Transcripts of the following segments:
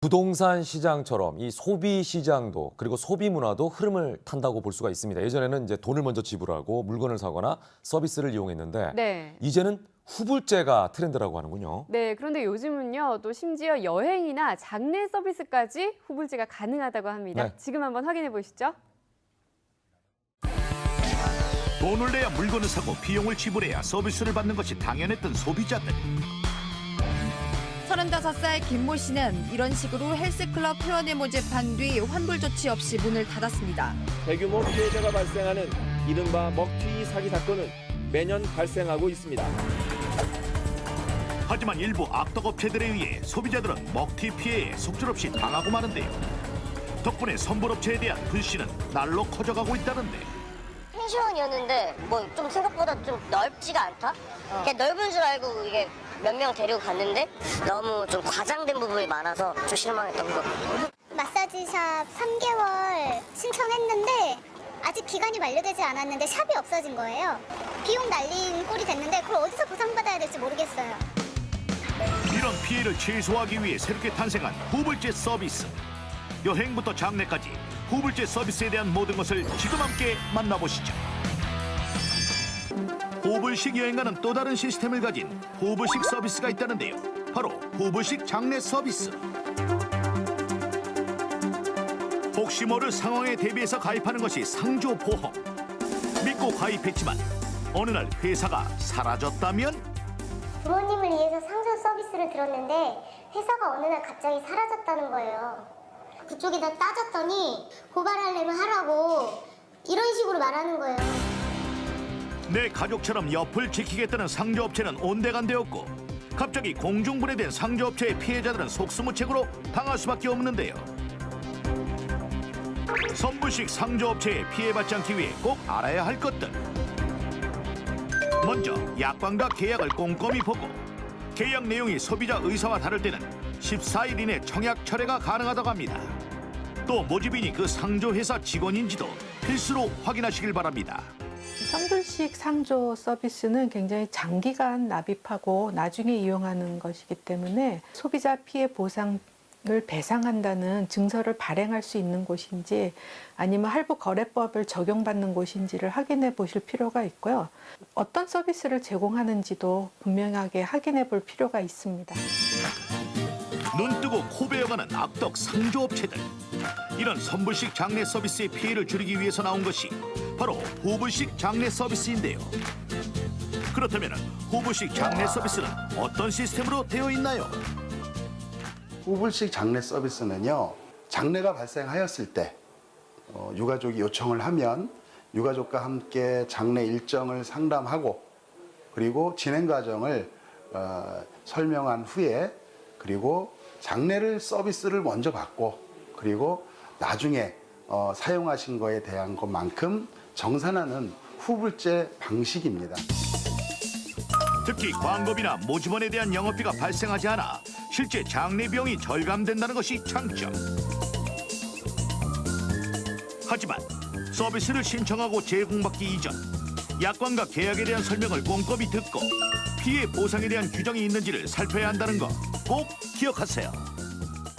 부동산 시장처럼 이 소비 시장도 그리고 소비 문화도 흐름을 탄다고 볼 수가 있습니다. 예전에는 이제 돈을 먼저 지불하고 물건을 사거나 서비스를 이용했는데 네. 이제는 후불제가 트렌드라고 하는군요. 네, 그런데 요즘은요, 또 심지어 여행이나 장례 서비스까지 후불제가 가능하다고 합니다. 네. 지금 한번 확인해 보시죠. 돈을 내야 물건을 사고 비용을 지불해야 서비스를 받는 것이 당연했던 소비자들. 35살 김모 씨는 이런 식으로 헬스클럽 회원을 모집한 뒤 환불 조치 없이 문을 닫았습니다. 대규모 피해자가 발생하는 이른바 먹튀 사기 사건은 매년 발생하고 있습니다. 하지만 일부 악덕업체들에 의해 소비자들은 먹튀 피해에 속절없이 당하고 마는데요. 덕분에 선불업체에 대한 불신은 날로 커져가고 있다는데. 펜션이었는데 뭐 좀 생각보다 좀 넓지가 않다? 그냥 넓은 줄 알고 이게 몇 명 데리고 갔는데 너무 좀 과장된 부분이 많아서 좀 실망했던 거. 마사지샵 3개월 신청했는데 아직 기간이 만료되지 않았는데 샵이 없어진 거예요. 비용 날린 꼴이 됐는데 그걸 어디서 보상받아야 될지 모르겠어요. 이런 피해를 최소화하기 위해 새롭게 탄생한 후불제 서비스. 여행부터 장례까지 후불제 서비스에 대한 모든 것을 지금 함께 만나보시죠. 후불식 여행과는 또 다른 시스템을 가진 후불식 서비스가 있다는데요. 바로 후불식 장례 서비스. 혹시 모를 상황에 대비해서 가입하는 것이 상조보험. 믿고 가입했지만 어느 날 회사가 사라졌다면? 부모님을 위해서 상조 서비스를 들었는데 회사가 어느 날 갑자기 사라졌다는 거예요. 그쪽에다 따졌더니 고발하려면 하라고 이런 식으로 말하는 거예요. 내 가족처럼 옆을 지키겠다는 상조업체는 온데간데없고 갑자기 공중분해된 상조업체의 피해자들은 속수무책으로 당할 수밖에 없는데요. 선불식 상조업체에 피해받지 않기 위해 꼭 알아야 할 것들. 먼저 약관과 계약을 꼼꼼히 보고 계약 내용이 소비자 의사와 다를 때는 14일 이내 청약 철회가 가능하다고 합니다. 또 모집인이 그 상조회사 직원인지도 필수로 확인하시길 바랍니다. 선불식 상조 서비스는 굉장히 장기간 납입하고 나중에 이용하는 것이기 때문에 소비자 피해 보상을 배상한다는 증서를 발행할 수 있는 곳인지 아니면 할부거래법을 적용받는 곳인지를 확인해 보실 필요가 있고요. 어떤 서비스를 제공하는지도 분명하게 확인해 볼 필요가 있습니다. 눈 뜨고 코 베어가는 악덕 상조업체들. 이런 선불식 장례 서비스의 피해를 줄이기 위해서 나온 것이 바로 후불식 장례 서비스인데요. 그렇다면 후불식 장례 서비스는 어떤 시스템으로 되어 있나요? 후불식 장례 서비스는요, 장례가 발생하였을 때 유가족이 요청을 하면 유가족과 함께 장례 일정을 상담하고 그리고 진행 과정을 설명한 후에 그리고 장례를 서비스를 먼저 받고 그리고 나중에 사용하신 거에 대한 것만큼 정산하는 후불제 방식입니다. 특히 광고비나 모집원에 대한 영업비가 발생하지 않아 실제 장례 비용이 절감된다는 것이 장점. 하지만 서비스를 신청하고 제공받기 이전 약관과 계약에 대한 설명을 꼼꼼히 듣고 피해 보상에 대한 규정이 있는지를 살펴야 한다는 거 꼭 기억하세요.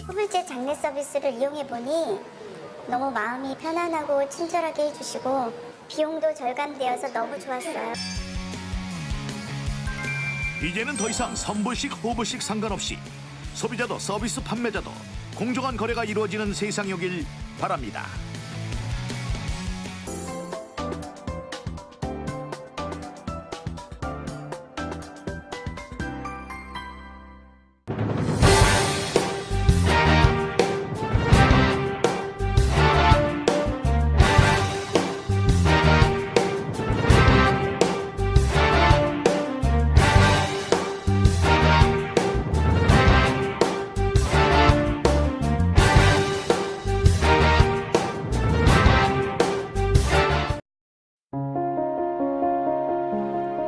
후불제 장례 서비스를 이용해 보니 너무 마음이 편안하고 친절하게 해주시고 비용도 절감되어서 너무 좋았어요. 이제는 더 이상 선불식, 후불식 상관없이 소비자도 서비스 판매자도 공정한 거래가 이루어지는 세상이 오길 바랍니다.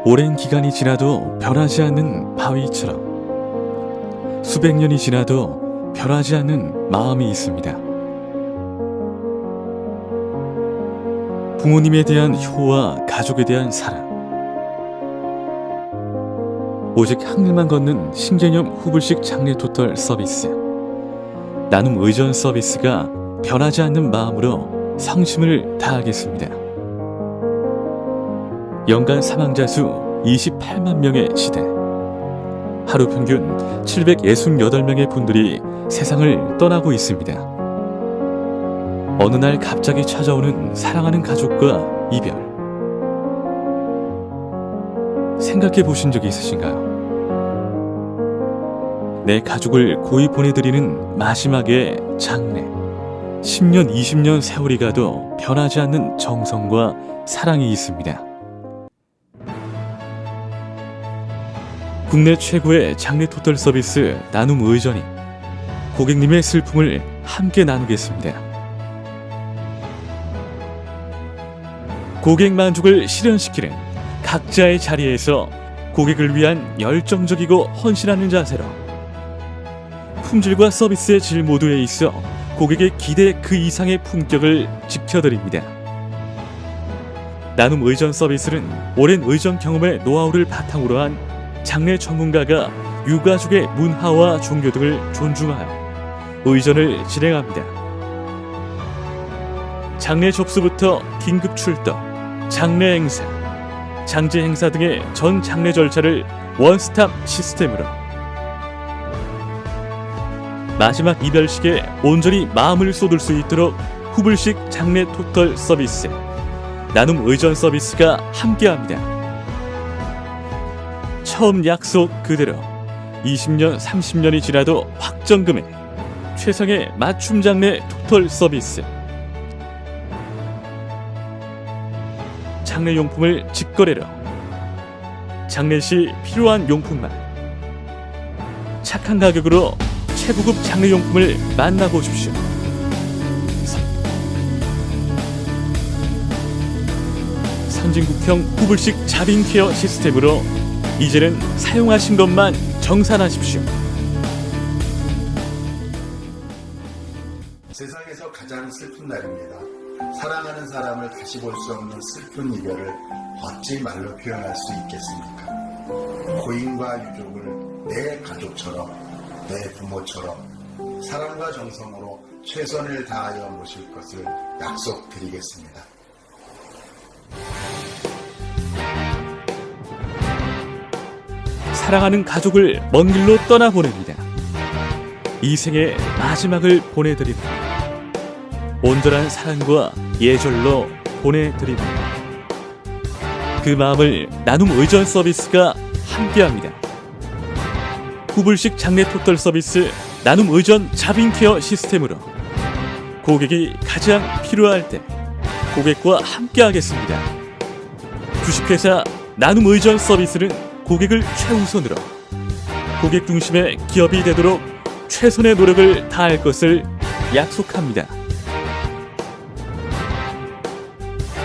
오랜 기간이 지나도 변하지 않는 바위처럼 수백 년이 지나도 변하지 않는 마음이 있습니다. 부모님에 대한 효와 가족에 대한 사랑, 오직 항일만 걷는 신개념 후불식 장례 토털 서비스. 나눔 의전 서비스가 변하지 않는 마음으로 성심을 다하겠습니다. 연간 사망자 수 28만 명의 시대. 하루 평균 768명의 분들이 세상을 떠나고 있습니다. 어느 날 갑자기 찾아오는 사랑하는 가족과 이별. 생각해 보신 적이 있으신가요? 내 가족을 고이 보내드리는 마지막의 장례. 10년, 20년 세월이 가도 변하지 않는 정성과 사랑이 있습니다. 국내 최고의 장례 토탈 서비스 나눔 의전이 고객님의 슬픔을 함께 나누겠습니다. 고객 만족을 실현시키는 각자의 자리에서 고객을 위한 열정적이고 헌신하는 자세로 품질과 서비스의 질 모두에 있어 고객의 기대 그 이상의 품격을 지켜드립니다. 나눔 의전 서비스는 오랜 의전 경험의 노하우를 바탕으로 한 장례 전문가가 유가족의 문화와 종교 등을 존중하여 의전을 진행합니다. 장례 접수부터 긴급 출동, 장례 행사, 장제 행사 등의 전 장례 절차를 원스톱 시스템으로 마지막 이별식에 온전히 마음을 쏟을 수 있도록 후불식 장례 토탈 서비스 나눔 의전 서비스가 함께합니다. 처음 약속 그대로 20년, 30년이 지나도 확정 금액 최상의 맞춤 장례 토탈 서비스. 장례용품을 직거래로 장례 시 필요한 용품만 착한 가격으로 최고급 장례용품을 만나보십시오. 선진국형 후불식 자빈 케어 시스템으로 이제는 사용하신 것만 정산하십시오. 세상에서 가장 슬픈 날입니다. 사랑하는 사람을 다시 볼 수 없는 슬픈 이별을 어찌 말로 표현할 수 있겠습니까? 고인과 유족을 내 가족처럼, 내 부모처럼 사랑과 정성으로 최선을 다하여 모실 것을 약속드리겠습니다. 사랑하는 가족을 먼 길로 떠나보냅니다. 이 생의 마지막을 보내드립니다. 온전한 사랑과 예절로 보내드립니다. 그 마음을 나눔 의전 서비스가 함께합니다. 후불식 장례 토탈 서비스 나눔 의전 자빈 케어 시스템으로 고객이 가장 필요할 때 고객과 함께하겠습니다. 주식회사 나눔 의전 서비스는 고객을 최우선으로 고객 중심의 기업이 되도록 최선의 노력을 다할 것을 약속합니다.